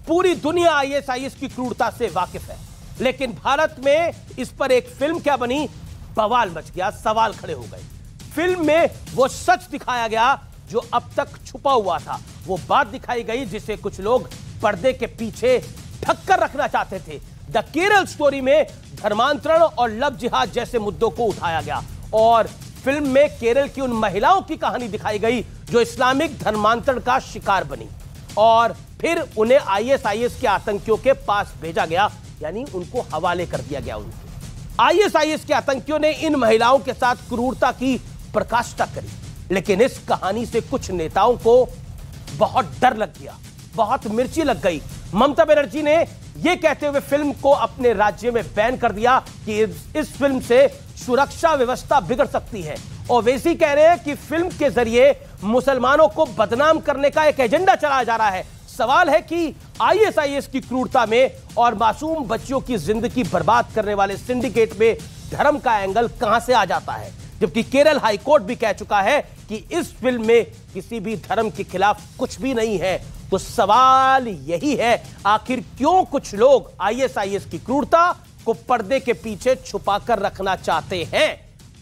पूरी दुनिया आईएसआईएस की क्रूरता से वाकिफ है, लेकिन भारत में इस पर एक फिल्म क्या बनी, बवाल मच गया, सवाल खड़े हो गए। फिल्म में वो सच दिखाया गया जो अब तक छुपा हुआ था, वो बात दिखाई गई जिसे कुछ लोग पर्दे के पीछे ढक कर रखना चाहते थे। द केरल स्टोरी में धर्मांतरण और लव जिहाद जैसे मुद्दों को उठाया गया और फिल्म में केरल की उन महिलाओं की कहानी दिखाई गई जो इस्लामिक धर्मांतरण का शिकार बनी और फिर उन्हें आईएसआईएस के आतंकियों के पास भेजा गया, यानी उनको हवाले कर दिया गया। उनको आईएसआईएस के आतंकियों ने इन महिलाओं के साथ क्रूरता की प्रकाष्ठा करी, लेकिन इस कहानी से कुछ नेताओं को बहुत डर लग गया, बहुत मिर्ची लग गई। ममता बनर्जी ने यह कहते हुए फिल्म को अपने राज्य में बैन कर दिया कि इस फिल्म से सुरक्षा व्यवस्था बिगड़ सकती है। ओवैसी कह रहे हैं कि फिल्म के जरिए मुसलमानों को बदनाम करने का एक एजेंडा चलाया जा रहा है। सवाल है कि आईएसआईएस की क्रूरता में और मासूम बच्चियों की जिंदगी बर्बाद करने वाले सिंडिकेट में धर्म का एंगल कहां से आ जाता है, जबकि केरल हाईकोर्ट भी कह चुका है कि इस फिल्म में किसी भी धर्म के खिलाफ कुछ भी नहीं है। तो सवाल यही है, आखिर क्यों कुछ लोग आईएसआईएस की क्रूरता को पर्दे के पीछे छुपाकर रखना चाहते हैं?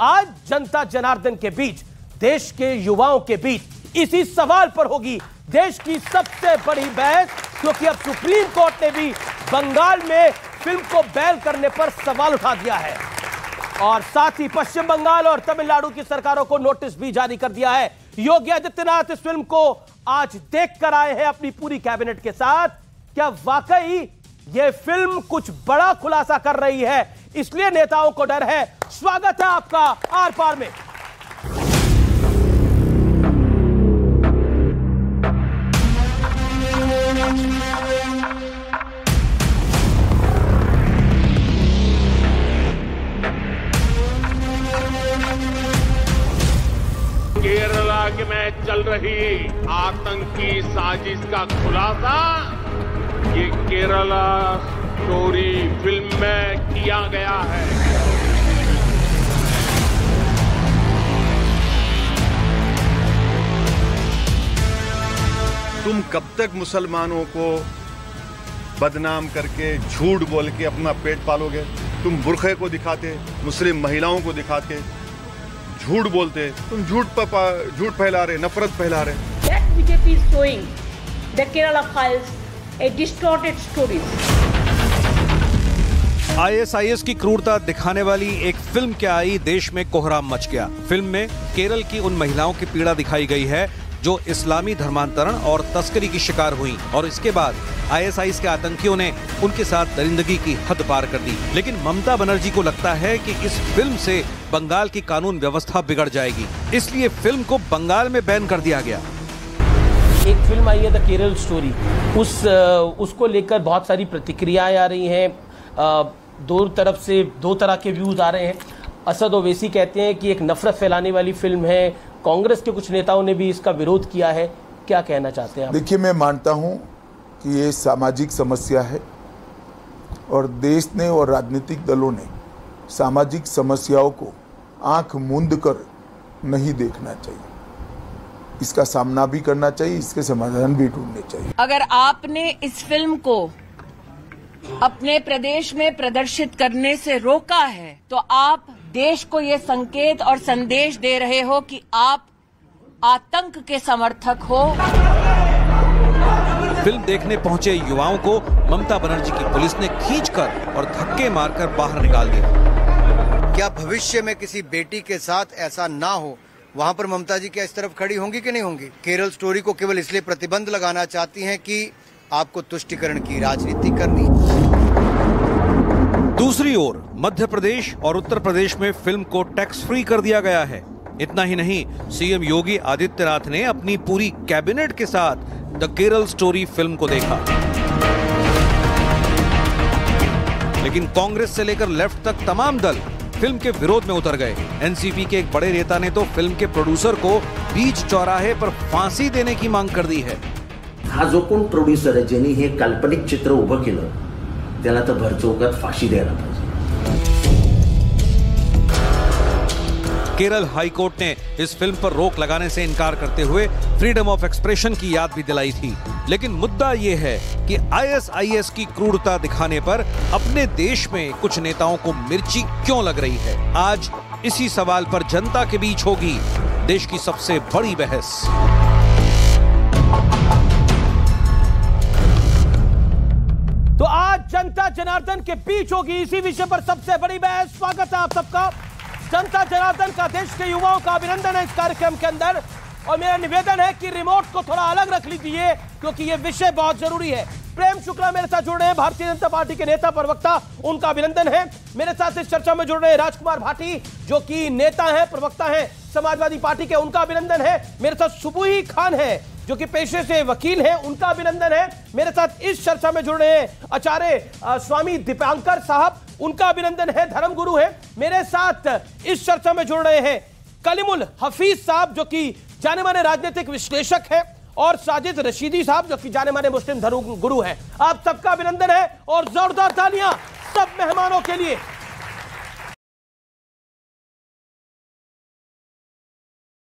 आज जनता जनार्दन के बीच, देश के युवाओं के बीच इसी सवाल पर होगी देश की सबसे बड़ी बहस, क्योंकि अब सुप्रीम कोर्ट ने भी बंगाल में फिल्म को बैन करने पर सवाल उठा दिया है और साथ ही पश्चिम बंगाल और तमिलनाडु की सरकारों को नोटिस भी जारी कर दिया है। योगी आदित्यनाथ इस फिल्म को आज देख कर आए हैं अपनी पूरी कैबिनेट के साथ। क्या वाकई यह फिल्म कुछ बड़ा खुलासा कर रही है, इसलिए नेताओं को डर है? स्वागत है आपका आर पार में। केरला में चल रही आतंकी साजिश का खुलासा ये केरला स्टोरी फिल्म में किया गया है। तुम कब तक मुसलमानों को बदनाम करके झूठ बोल के अपना पेट पालोगे? तुम बुरखे को दिखाते, मुस्लिम महिलाओं को दिखाते, झूठ बोलते, तुम झूठ फैला रहे, नफरत फैला रहे। That BJP is showing the Kerala files a distorted story. ISIS की क्रूरता दिखाने वाली एक फिल्म क्या आई, देश में कोहराम मच गया। फिल्म में केरल की उन महिलाओं की पीड़ा दिखाई गई है जो इस्लामी धर्मांतरण और तस्करी की शिकार हुई और इसके बाद आईएसआईएस के आतंकियों ने उनके साथ दरिंदगी की हद पार कर दी। लेकिन ममता बनर्जी को लगता है कि इस फिल्म से बंगाल की कानून व्यवस्था बिगड़ जाएगी, इसलिए फिल्म को बंगाल में बैन कर दिया गया। एक फिल्म आई है द केरल स्टोरी, उसको लेकर बहुत सारी प्रतिक्रियाएं आ रही हैं, दो तरफ से दो तरह के व्यूज आ रहे हैं। असद ओवैसी कहते हैं कि एक नफरत फैलाने वाली फिल्म है, कांग्रेस के कुछ नेताओं ने भी इसका विरोध किया है। क्या कहना चाहते हैं आप? देखिए, मैं मानता हूं कि ये सामाजिक समस्या है और देश ने और राजनीतिक दलों ने सामाजिक समस्याओं को आंख मूंद कर नहीं देखना चाहिए, इसका सामना भी करना चाहिए, इसके समाधान भी ढूंढने चाहिए। अगर आपने इस फिल्म को अपने प्रदेश में प्रदर्शित करने से रोका है तो आप देश को ये संकेत और संदेश दे रहे हो कि आप आतंक के समर्थक हो। फिल्म देखने पहुंचे युवाओं को ममता बनर्जी की पुलिस ने खींचकर और धक्के मारकर बाहर निकाल दिया। क्या भविष्य में किसी बेटी के साथ ऐसा ना हो, वहां पर ममता जी क्या इस तरफ खड़ी होंगी कि नहीं होंगी? केरल स्टोरी को केवल इसलिए प्रतिबंध लगाना चाहती हैं कि आपको तुष्टीकरण की राजनीति करनी। दूसरी ओर मध्य प्रदेश और उत्तर प्रदेश में फिल्म को टैक्स फ्री कर दिया गया है। इतना ही नहीं, सीएम योगी आदित्यनाथ ने अपनी पूरी कैबिनेट के साथ द केरल स्टोरी फिल्म को देखा। लेकिन कांग्रेस से लेकर लेफ्ट तक तमाम दल फिल्म के विरोध में उतर गए। एनसीपी के एक बड़े नेता ने तो फिल्म के प्रोड्यूसर को बीच चौराहे पर फांसी देने की मांग कर दी है। हा जो कोण प्रोड्यूसर आहे, ज्यांनी हे काल्पनिक चित्र उभं केलं, त्याला तर भरचौकात फाशी द्यायला पाहिजे। केरल हाई कोर्ट ने इस फिल्म पर रोक लगाने से इनकार करते हुए फ्रीडम ऑफ एक्सप्रेशन की याद भी दिलाई थी। लेकिन मुद्दा यह है कि ISIS की क्रूरता दिखाने पर अपने देश में कुछ नेताओं को मिर्ची क्यों लग रही है। आज इसी सवाल पर जनता के बीच होगी देश की सबसे बड़ी बहस। तो आज जनता जनार्दन के बीच होगी इसी विषय पर सबसे बड़ी बहस। स्वागत है आप सबका। जनता जनार्दन का देश के युवाओं का अभिनंदन है इस कार्यक्रम के अंदर। और मेरा निवेदन है कि रिमोट को थोड़ा अलग रख लीजिए क्योंकि यह विषय बहुत जरूरी है। प्रेम शुक्ला मेरे साथ जुड़ रहे हैं, भारतीय जनता पार्टी के नेता प्रवक्ता, उनका अभिनंदन है। मेरे साथ इस चर्चा में जुड़ रहे हैं राजकुमार भाटी जो कि नेता हैं, प्रवक्ता हैं समाजवादी पार्टी के, उनका अभिनंदन है। मेरे साथ सुबुही खान है जो कि पेशे से वकील हैं, उनका अभिनंदन है। मेरे साथ इस चर्चा में जुड़ रहे हैं आचार्य स्वामी दीपांकर साहब, उनका अभिनंदन है, धर्मगुरु है। मेरे साथ इस चर्चा में जुड़ रहे हैं कलीमुल हफीज साहब जो कि जाने माने राजनीतिक विश्लेषक है, और साजिद रशीदी साहब जो कि जाने माने मुस्लिम धर्मगुरु हैं। आप सबका अभिनंदन है और जोरदार तालियां सब मेहमानों के लिए।